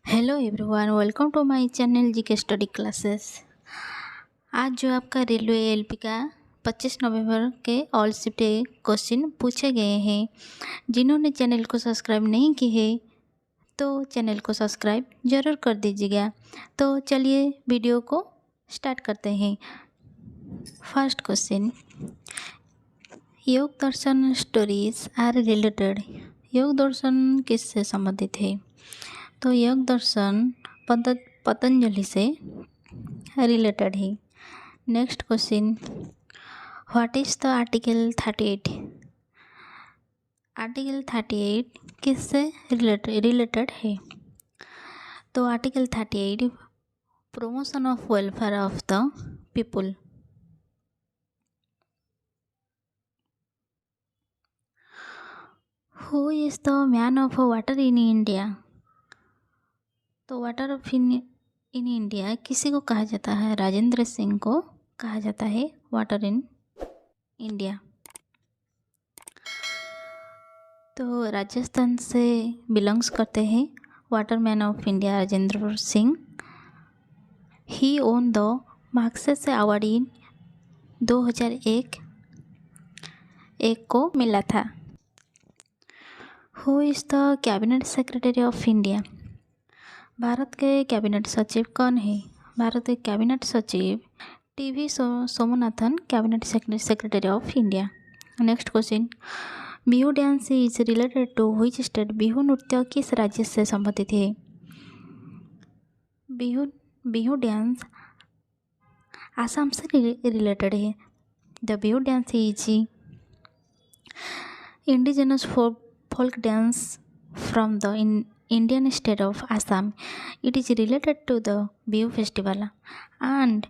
Hello everyone, welcome to my channel GK study classes. आज जो आपका रेलवे एलपी का 25 नवंबर के ऑल शिफ्ट क्वेश्चन पूछे गए हैं, जिन्होंने चैनल को सब्सक्राइब नहीं की है तो चैनल को सब्सक्राइब ज़रूर कर दीजिएगा। तो चलिए वीडियो को स्टार्ट करते हैं। फर्स्ट क्वेश्चन, योग दर्शन स्टोरीज आर रिलेटेड। योग दर्शन किससे संबंधित है? तो योग दर्शन पतंजलि से रिलेटेड है। Next question, what is the article 38? Article 38 किससे रिलेटेड है? तो article 38 promotion of welfare of the people. Who is the man of water in India? तो वाटर ऑफ इन इंडिया किसी को कहा जाता है? राजेंद्र सिंह को कहा जाता है वाटर इन इंडिया। तो राजस्थान से बिलोंग्स करते हैं water man of India Rajendra Singh. He won the Magsaysay award in 2001 को मिला था। Who is the cabinet secretary of India? भारत के कैबिनेट सचिव कौन है? भारत के कैबिनेट सचिव T V Somanathan, cabinet secretary of India. Next question, Bihu dance is related to which state? Bihu नृत्य किस राज्य से संबंधित है? बिहू डांस आसाम से रिलेटेड है। The Bihu dance is indigenous folk dance from the Indian state of Assam. It is related to the Bihu festival and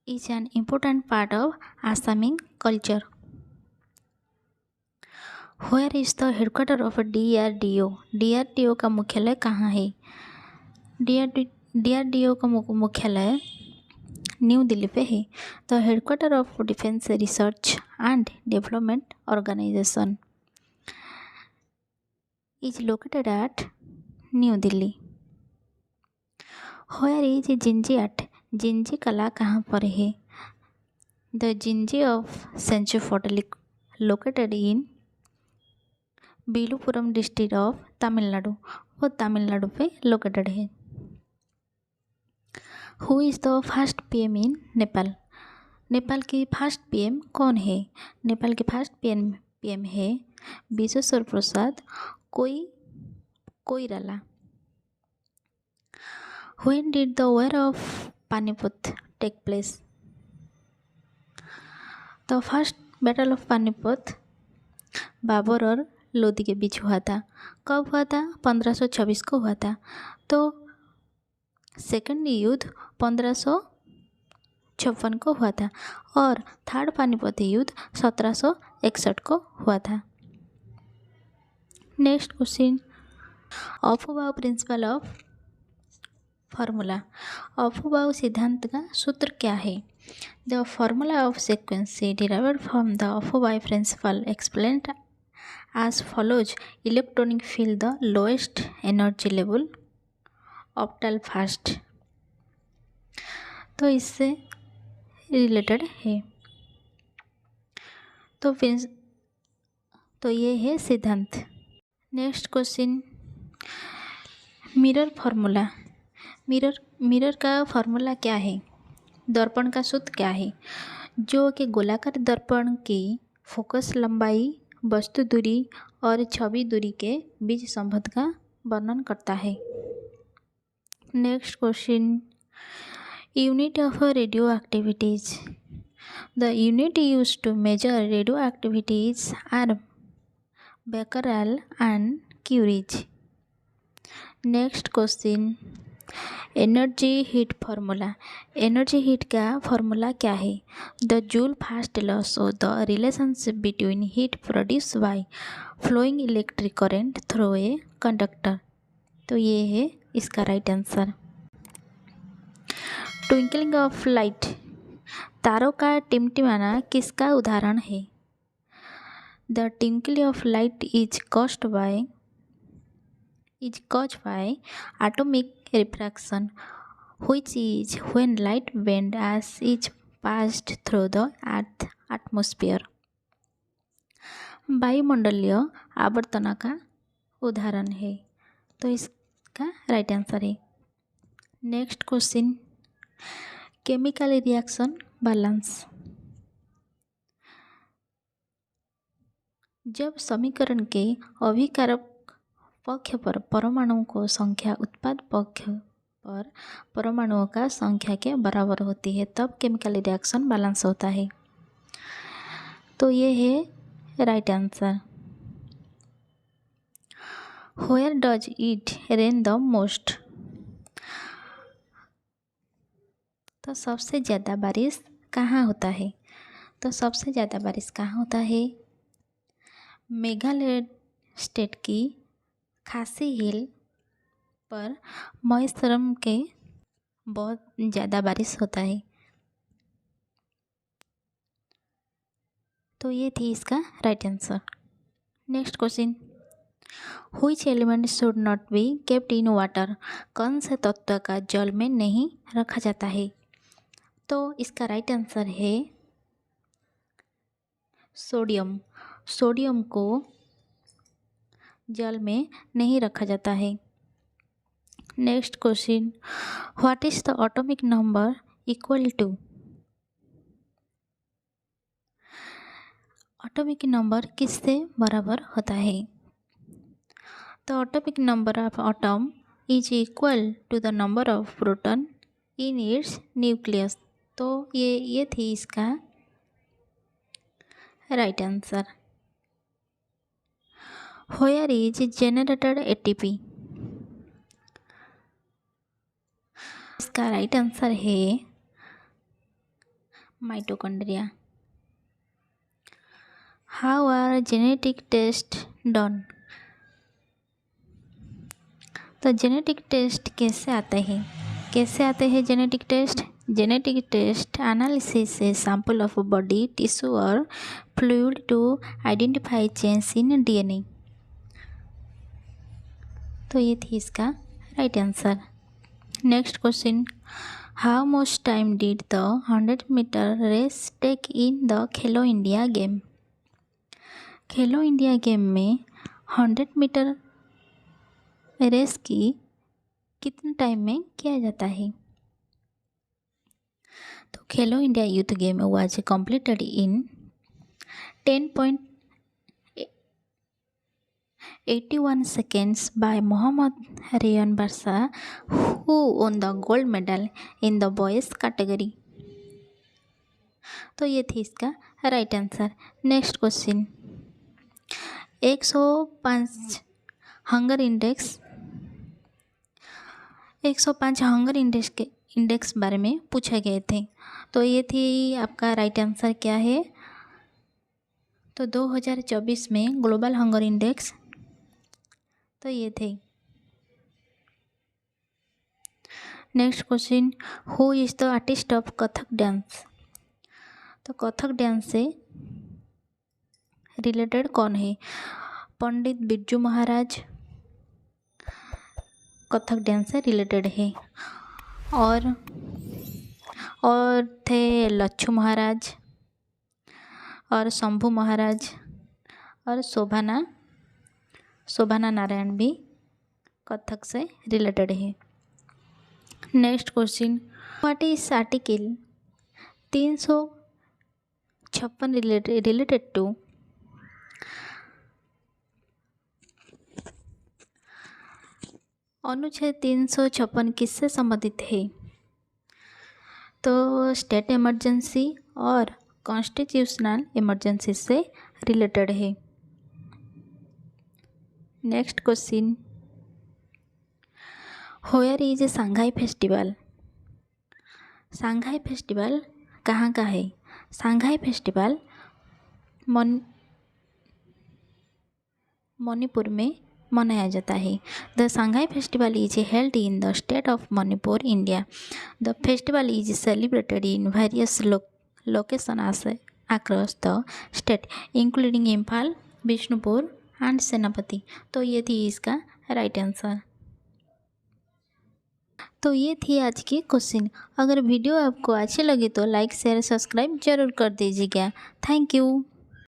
is an important part of Assami culture. Where is the headquarter of DRDO? DRDO का मुख्यालय कहाँ है? DRDO का मुख्यालय new Delhi पे है। The headquarter of defence research and development organisation is located at New Delhi. Where is Gingee art? Gingee कला कहाँ पर है? The Gingee of Senchu Fort located in Villupuram district of Tamil Nadu. वो तमिलनाडु पे लोकेटेड है। Who is the first PM in Nepal? Nepal की first PM कौन है? नेपाल की फर्स्ट PM है विश्वेश्वर प्रसाद Koirala. When did the war of Panipat take place? The first battle of Panipat Babar और लोदी के बीच हुआ था। कब हुआ था? 1526 को हुआ था। तो सेकंड युद्ध 1556 को हुआ था और थर्ड पानीपत युद्ध 1761 को हुआ था। Next question, aufbau principle of formula. Aufbau सिद्धांत का सूत्र क्या है? The formula of sequency derived from the aufbau principle explained as follows. Electronic field the lowest energy level orbital first. तो इससे रिलेटेड है। तो ये है सिद्धांत। Next question, mirror formula. Mirror का फार्मूला क्या है? दर्पण का सूत्र क्या है? जो कि गोलाकार दर्पण की फोकस लंबाई, वस्तु दूरी और छवि दूरी के बीच संबंध का वर्णन करता है। Next question, unit of radio activities. The unit used to measure radio activities are becquerel and curies. Next question, energy heat formula. Energy heat का फार्मूला क्या है? The Joule first laws of the relationship between heat produce by flowing electric current through a conductor. तो ये है इसका right answer. Twinkling of light. तारों का टिमटिमाना किसका उदाहरण है? The twinkling of light is caused by is caused by atomic refraction, which is when light bends as it passed through the Earth atmosphere. वायुमंडलीय आवर्तना का उदाहरण है, तो इसका राइट आंसर है। Next question, chemical reaction balance. जब समीकरण के अभिकारक पक्ष पर परमाणुओं को संख्या उत्पाद पक्ष पर परमाणुओं का संख्या के बराबर होती है तब केमिकल रिएक्शन बैलेंस होता है। तो ये है right answer. Where does it rain the most? तो सबसे ज़्यादा बारिश कहाँ होता है? तो सबसे ज़्यादा बारिश कहाँ होता है? मेघालय स्टेट की खासी हिल पर मौसम के बहुत ज़्यादा बारिश होता है। तो ये थी इसका right answer. Next question, which element should not be kept in water? कौन से तत्व का जल में नहीं रखा जाता है? तो इसका राइट आंसर है सोडियम। सोडियम को जल में नहीं रखा जाता है। Next question, what is the atomic number equal to? Atomic number किससे बराबर होता है? तो atomic number of atom is equal to the number of proton in its nucleus. तो ये थी इसका right answer. Where is generated ATP? इसका राइट आंसर है mitochondria. How are genetic test done? तो जेनेटिक टेस्ट कैसे आते हैं? कैसे आते हैं genetic test? Genetic test analysis a sample of body tissue और fluid to identify change in DNA. तो ये थी इसका right answer. Next question, how much time did the 100 metre race take in the Khelo India game? Khelo India game में 100 metre race की कितने time में किया जाता है? तो खेलो India youth game was completed in 10.81 seconds by Mohammad Rayan Barsa, who won the gold medal in the boys category. तो ये थी इसका right answer. Next question, 105 hunger index 105 hunger index बारे में पूछे गए थे। तो ये थी आपका राइट आंसर क्या है? तो 2024 में ग्लोबल हंगर इंडेक्स, तो ये थे। Next question, who is the artist of Kathak dance? तो कथक डांस से रिलेटेड कौन है? पंडित बिरजू महाराज कथक डांस से रिलेटेड है। और थे लच्छू महाराज और शंभू महाराज और शोभाना नारायण भी कथक से रिलेटेड है। Next question, what is article 356 related to? अनुच्छेद 356 किससे संबंधित है? तो स्टेट इमरजेंसी और कॉन्स्टिट्यूशनल इमरजेंसी से रिलेटेड है। Next question, where is a Shanghai festival? Shanghai festival कहाँ का है? शंघाई फेस्टिवल मणिपुर में मनाया जाता है। The Shanghai festival is held in the state of Manipur, India. The festival is celebrated in various locations across the state including Imphal, Bishnupur and सेनापति। तो ये थी इसका राइट आंसर। तो ये थी आज की क्वेश्चन। अगर वीडियो आपको अच्छी लगी तो लाइक शेयर सब्सक्राइब जरूर कर दीजिएगा। Thank you.